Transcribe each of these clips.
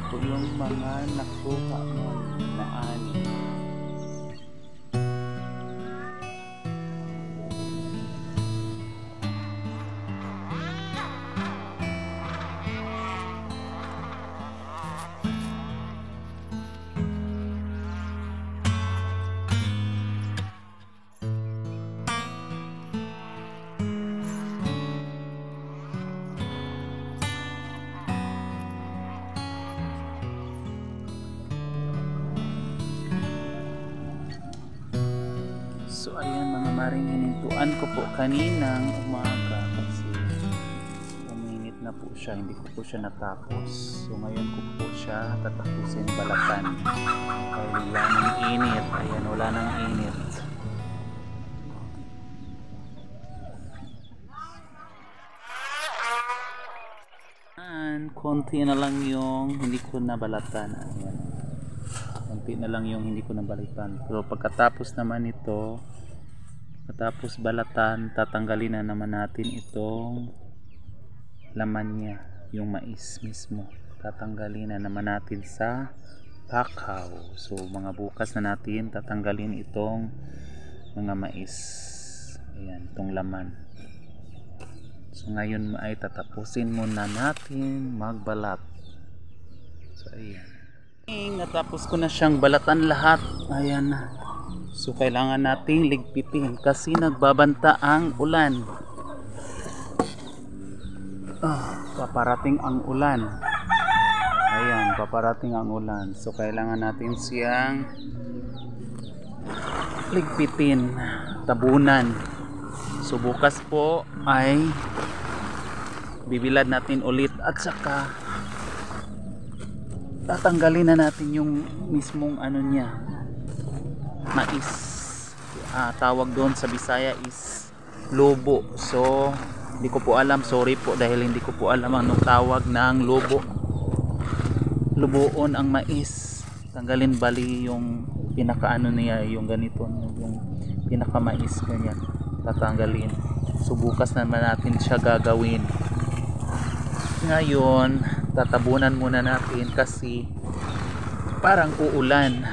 Ito yung mga nakuha mo na ani. So ayan mga maring, hinintuan ko po kaninang umaga kasi uminit na po siya, hindi ko po siya natapos. So ngayon ko po siya tatapusin balatan dahil wala nang init. Ayan, wala nang init. Konti na lang yung hindi ko nabalatan. Ayan, konti na lang yung hindi ko nabalitan, pero pagkatapos naman ito, pagkatapos balatan, tatanggalin na naman natin itong laman niya, yung mais mismo tatanggalin na naman natin sa pakaw. So mga bukas na natin tatanggalin itong mga mais, ayan, itong laman. So ngayon ay tatapusin muna natin magbalat. So ayan, natapos ko na siyang balatan lahat. Ayan na. So kailangan nating ligpitin kasi nagbabanta ang ulan. Paparating ang ulan. Ayan, paparating ang ulan. So kailangan natin siyang ligpitin, tabunan. So bukas po ay bibilad natin ulit at saka tatanggalin na natin yung mismong ano niya, mais. Tawag doon sa Bisaya is lobo. So hindi ko po alam, sorry po dahil hindi ko po alam anong tawag ng lobo. Lubuon ang mais, tanggalin bali yung pinakaano niya, yung ganito, yung pinaka mais, ganyan tatanggalin. So bukas naman natin siya gagawin. Ngayon tatabunan muna natin kasi parang uulan.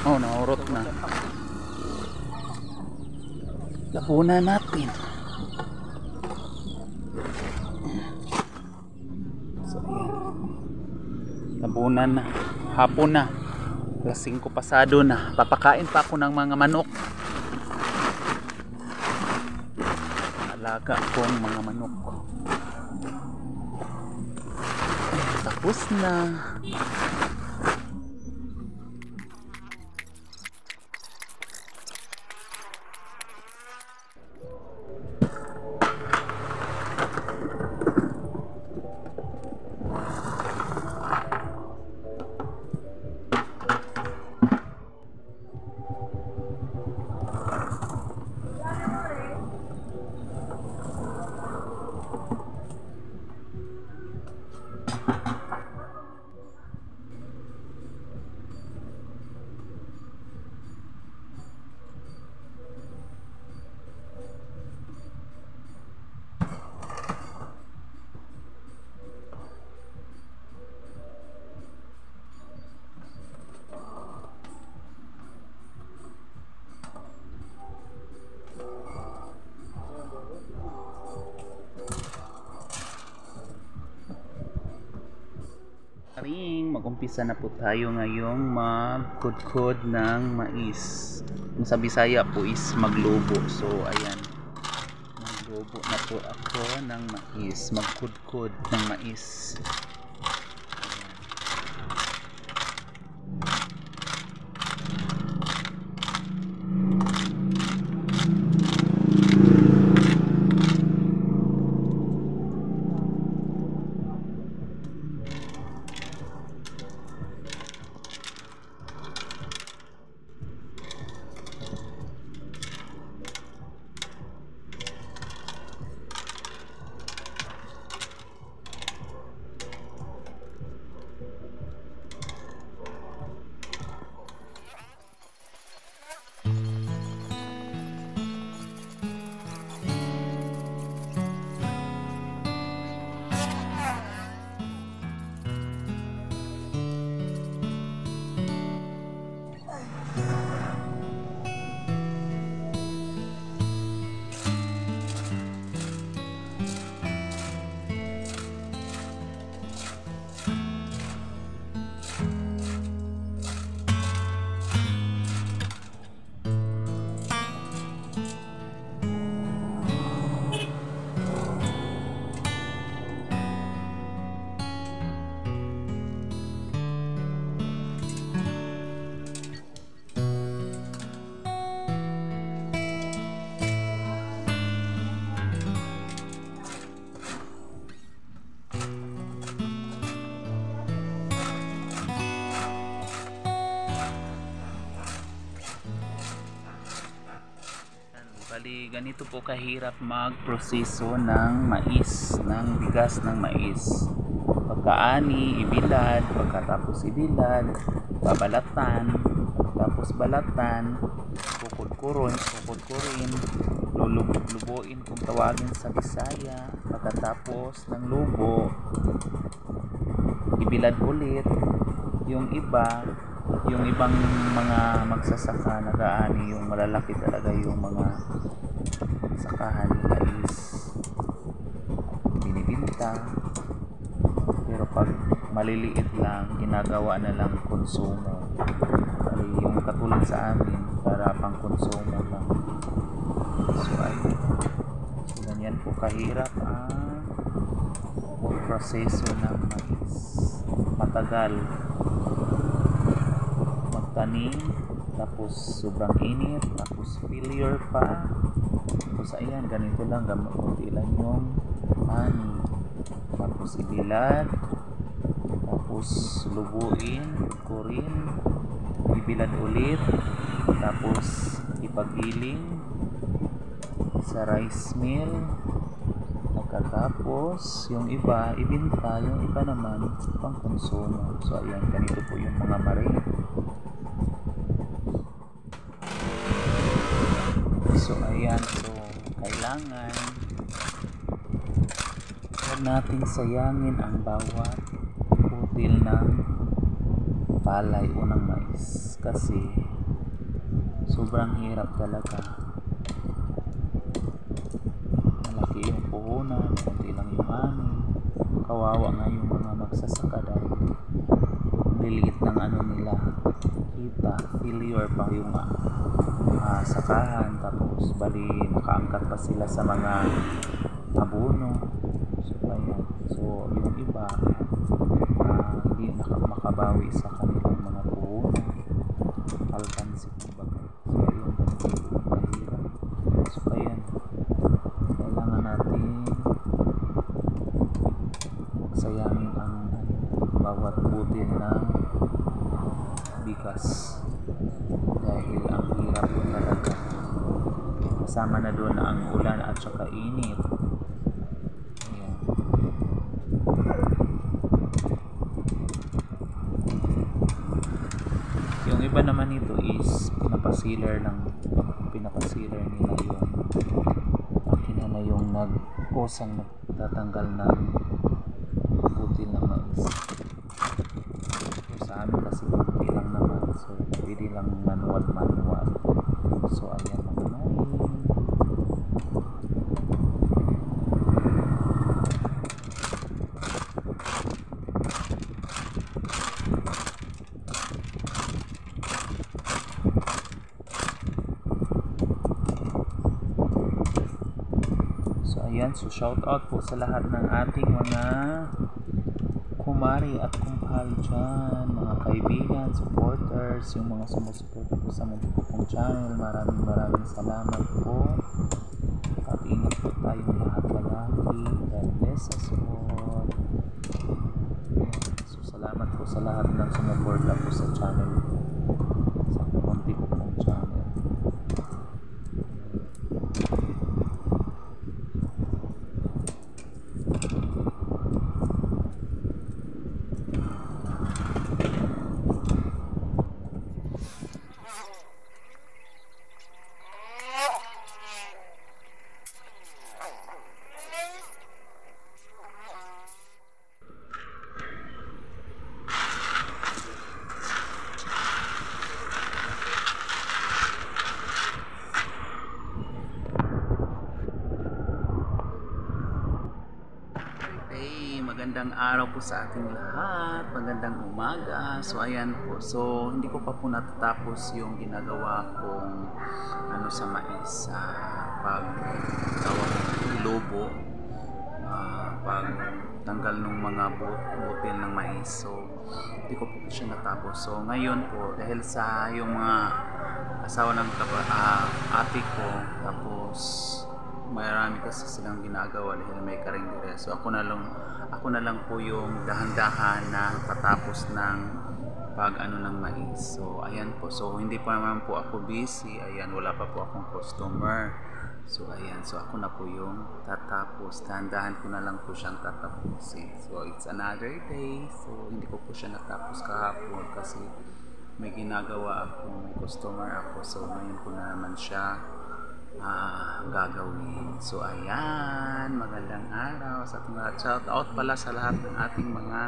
Oh, naurot na. Labunan natin. So, ayan. Labunan na. Hapon na. Alas 5 pasado na. Papakain pa ako ng mga manok. Alaga kong mga manok. Tapos na. Mag-umpisa na po tayo ngayong magkudkod ng mais. Kung sa Bisaya po is maglobo. So ayan, maglobo na po ako ng mais, magkudkod ng mais. ganito po kahirap magproseso ng mais, ng bigas ng mais. Pagkaani, ibilad, pagkatapos ibilad, babalatan, tapos balatan, kukudkurin, lulubuin kung tawagin sa Bisaya, pagkatapos ng lubo, ibilad ulit. Yung ibang mga magsasaka nag-aani, yung malalaki talaga yung mga sakahan nila is binibinta, pero pag maliliit lang ginagawa na lang konsumo. Yung katulad sa amin para pang konsumo lang. So ayun, so ganyan po kahirap ang proseso ng mais. Matagal magtanim, tapos sobrang init, tapos failure pa. Tapos ayan, ganito lang, kunti lang yung ani, tapos ibilad, tapos lubuin, kurin, ibilad ulit, tapos ipagiling sa rice mill. Pagkatapos yung iba ibinta, yung iba naman pang konsumo. So ayan, ganito po yung mga mare. So ayan, so kailangan huwag nating sayangin ang bawat butil ng palay o ng mais, kasi sobrang hirap talaga. Malaki yung puhunan, konti lang yung ani. Kawawa nga yung mga magsasaka dahil liliit ng ano nila kita, failure pa yung sakahan, tapos bali nakaangkat pa sila sa mga abono. So ayan, so yung iba hindi makabawi sa kanilang mga puhunan, alkansik kumbaga. So ayun, mahirap. So ayan, kailangan natin sayangin ang bawat butil ng bigas dahil ang hirap po talaga. Kasama na doon ang ulan at saka init. Ayan. Yung iba naman ito is pinapasiler nila yung makina na yung nagkusang nagtatanggal ng butil ng mais. So, sa amin kasi kunti lang naman, so pwede lang manual. So ayan mga may. So ayan, so shout out po sa lahat ng ating mga kumari at kumpal dyan, mga kaibigan, supporters, yung mga sumusuporta po sa Muntik Pong channel. Maraming salamat po, at ingat po tayong lahat palagi. God bless us all. So salamat po sa lahat ng sumuporta po sa channel, sa Muntik Pong channel. Magandang araw po sa ating lahat, magandang umaga. So ayan po, so hindi ko pa po natatapos yung ginagawa kong sa mais, pag lobo, pag tanggal ng mga butil ng mais. So hindi ko po siya natapos. So ngayon po, dahil sa yung mga asawa ng ate ko, tapos marami kasi silang ginagawa dahil may karindere. So ako na lang po yung dahan-dahan na patapos ng ng mais. So ayan po, so hindi pa naman po ako busy. Ayan, wala pa po akong customer. So ayan, so ako na po yung tatapos. Dahan-dahan ko na lang po siyang tatapusin. So it's another day. So hindi ko po siya natapos kahapon kasi may ginagawa ako, may customer ako. So ngayon ko na naman siya gagawin. So ayan, magandang araw sa ating lahat. Shout out pala sa lahat ng ating mga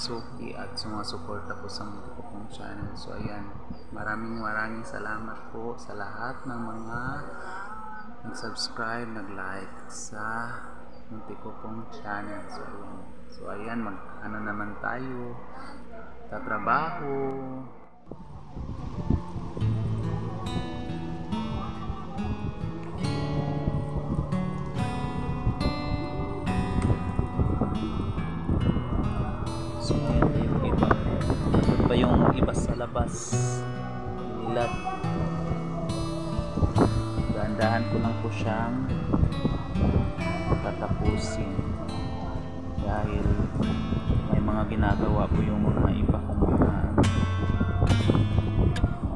suki at sumasuporta po sa mga ko pong channel. So ayan, maraming salamat po sa lahat ng mga nag-subscribe, nag-like sa munti ko pong channel. So ayan, ano naman tayo, tatrabaho. So ayan na yung iba. Nandun pa yung iba sa labas. Nilad. Dahan-dahan ko lang po siyang tatapusin. Dahil may mga ginagawa po yung mga iba kong mga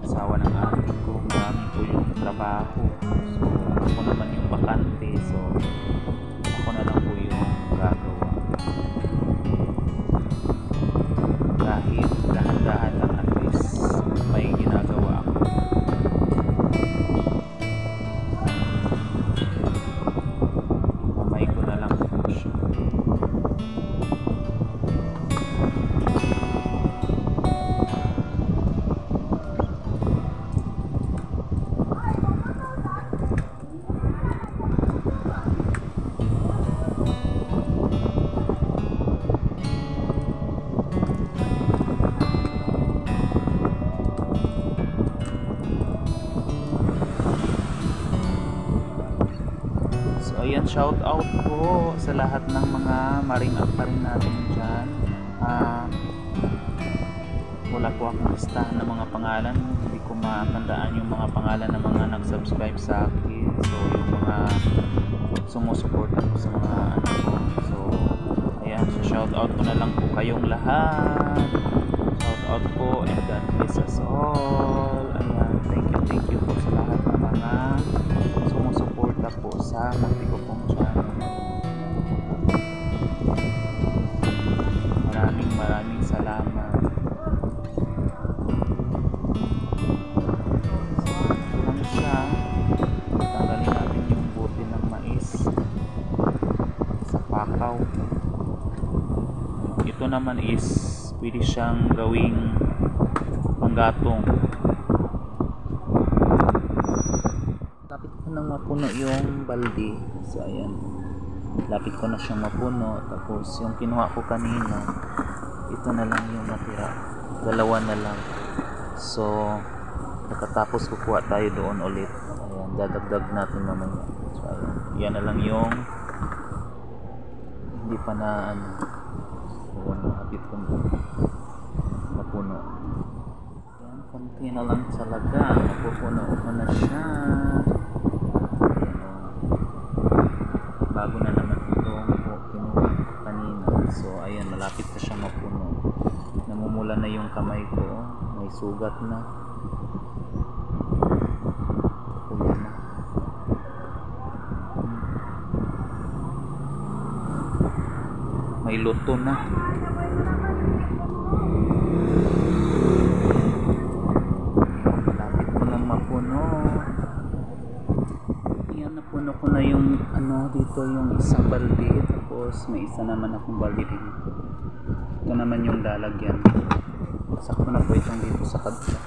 asawa ng ate ko. Marami po yung trabaho. So ako naman yung bakante. So ako na lang po yung gagawa. Kahit dahan-dahan lang, at least may ginagawa ako. Mamay ko na lang po siya. Ayan, shout out po sa lahat ng mga maring-up pa rin natin dyan. Wala po akong listahan ng mga pangalan, hindi ko matandaan yung mga pangalan ng mga nag-subscribe sa akin. So yung mga sumusuporta po sa mga ano ko. So ayan, so shout out ko na lang po kayong lahat. Shout out po and God bless us all. Ayan, thank you po sa lahat ng mga sumusuporta po sa munti ko pong channel. Maraming salamat. So lang siya, tanggalin natin yung buti ng mais sa pakaw. Ito naman is pwede siyang gawing panggatong. Lapit ko nang mapuno yung balde. So ayan, lapit ko na siyang mapuno. Tapos yung kinuha ko kanina, ito na lang yung natira, dalawa na lang. So pagkatapos kukuha tayo doon ulit. Ayan, dadagdag natin mamaya. So ayan, yan na lang yung hindi pa na ano. So mahapit ko mapuno. Ayan, konti na lang talaga, mapupuno ko na siya. Bago na naman itong kinuha kanina. So ayan, malapit na siya mapuno. Namumula na yung kamay ko, may sugat na. Pula na. May luto na. Malapit ko lang mapuno. Napuno ko na yung ano dito, yung isang balde, tapos may isa naman akong balde dito. Ito naman yung lalagyan. Sakto na po itong dito sa kabila.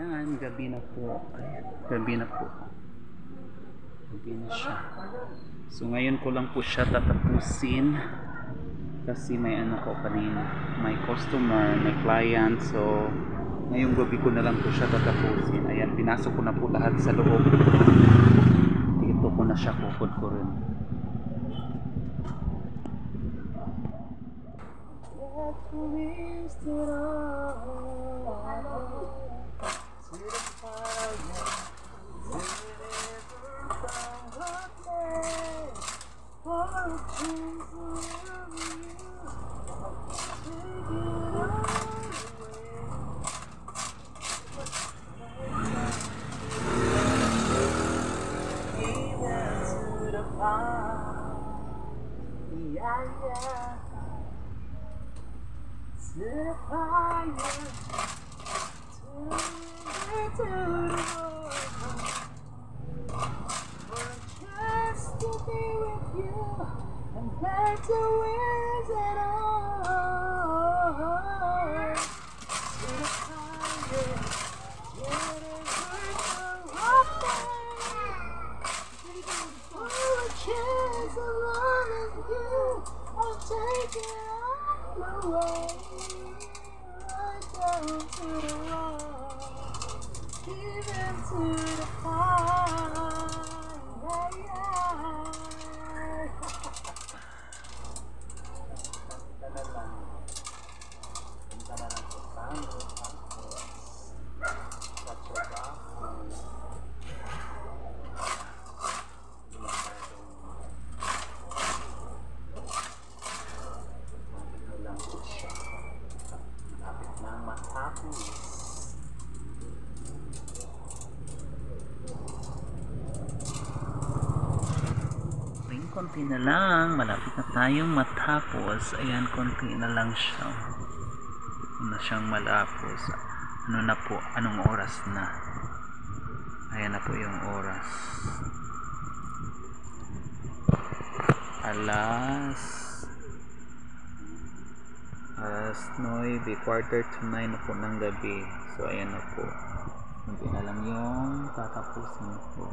Ayan, gabi na po. Ayan, gabi na po. Gabi na siya. So ngayon ko lang po siya tatapusin kasi may ano ko kanina, may customer, may client. So ngayong gabi ko na lang po siya tatapusin. Ayan, pinasok ko na po lahat sa loob. Dito ko na siya kukod ko rin. Konti na lang, malapit na tayong matapos. Ayan, konti na lang siya. Na siyang malapos. Ano na po, anong oras na? Ayan na po yung oras. Alas 9, quarter to 9 na po ng gabi. So ayan na po, konti na lang yung tatapusin po.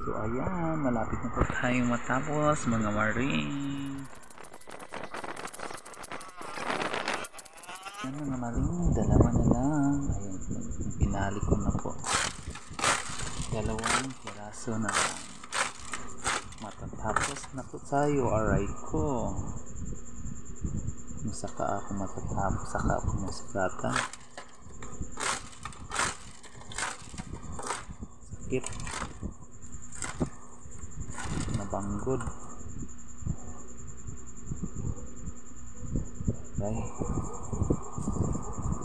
So ayan, malapit na po tayong matapos mga maring. Ayan mga maring, dalawa na lang. Ayan, pinali ko na po. Dalawang piraso na lang. Matatapos na po tayo, aray ko. Masaka ako matatapos, saka ako masigatan. Sakit. Nabanggod. Okay.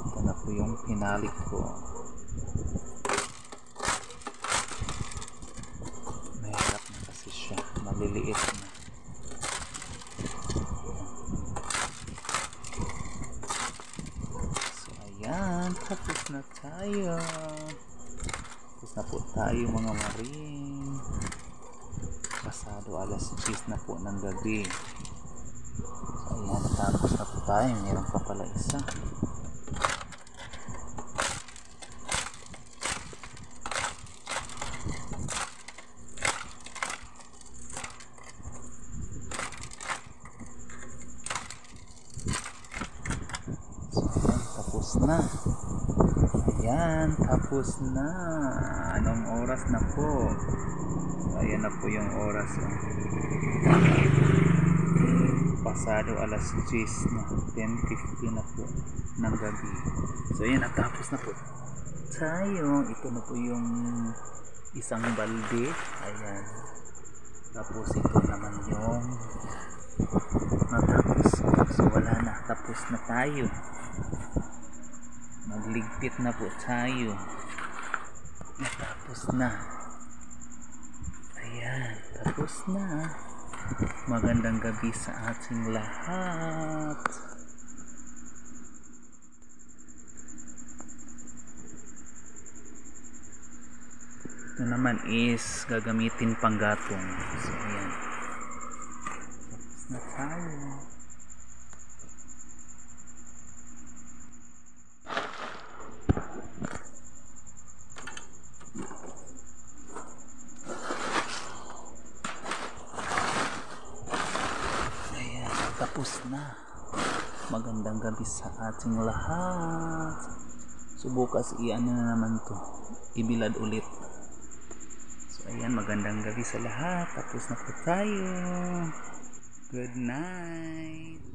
Ito na po yung pinalik ko. Mahirap na kasi siya. Maliliit na. So ayan, tapos na tayo. Tapos na po tayo mga maring. Pasado alas 10 na po ng gabi. So ayan, tapos na po tayo. Meron pa pala isa. So ayan, tapos na. Ayan, tapos na. Anong oras na po? So ayan na po yung oras. Pasado alas 10 na. 10:50 na po ng gabi. So ayan, natapos na po tayo. Ito na po yung isang balde. Ayan. Tapos ito naman yung natapos. So wala na. Tapos na tayo. Magligpit na po tayo. Natapos na. Ayan, tapos na. Magandang gabi sa ating lahat. Ito naman is gagamitin panggatong. So ayan, tapos na tayo. magandang gabi sa ating lahat. So bukas iano na naman to, ibilad ulit. So ayan, magandang gabi sa lahat. Tapos na po tayo. Good night.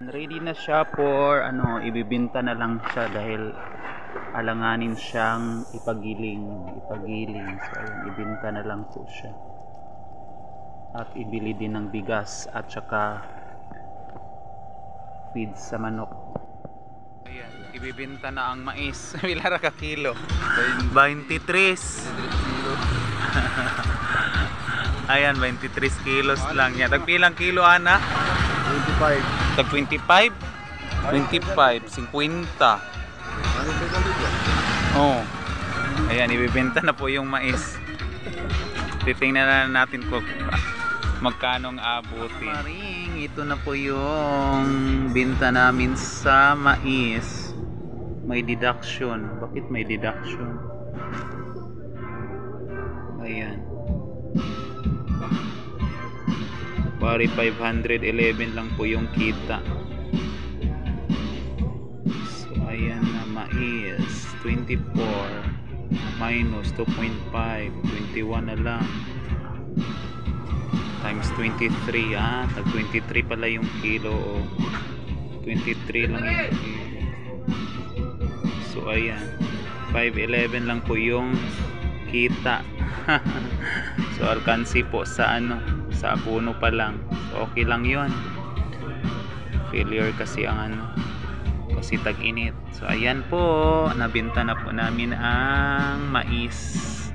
Ready na siya for ibibenta na lang siya dahil alanganin siyang ipagiling. So ayun, ibenta na lang po siya. At ibili din ng bigas at saka feed sa manok. Ayan, ibibenta na ang mais. Pilara ka kilo? 23. Ayan, 23 kilos lang yan. Tagpilang kilo, ana? 25. Tag 25? 25, 50. Oh. Ayan, ibibenta na po yung mais. Titingnan na natin kung magkano ang abutin. Maring, ito na po yung binta namin sa mais. May deduction. Bakit may deduction? Ayan. Pari 511 lang po yung kita. So ayan na, mais 24 minus 2.5, 21 na lang times 23. Tag 23 pala yung kilo. 23 lang yung kilo. So ayan, 511 lang po yung kita. So alkansi po sa sa puno pa lang. So okay lang yon. Failure kasi ang kasi tag-init. So ayan po, nabenta na po namin ang mais.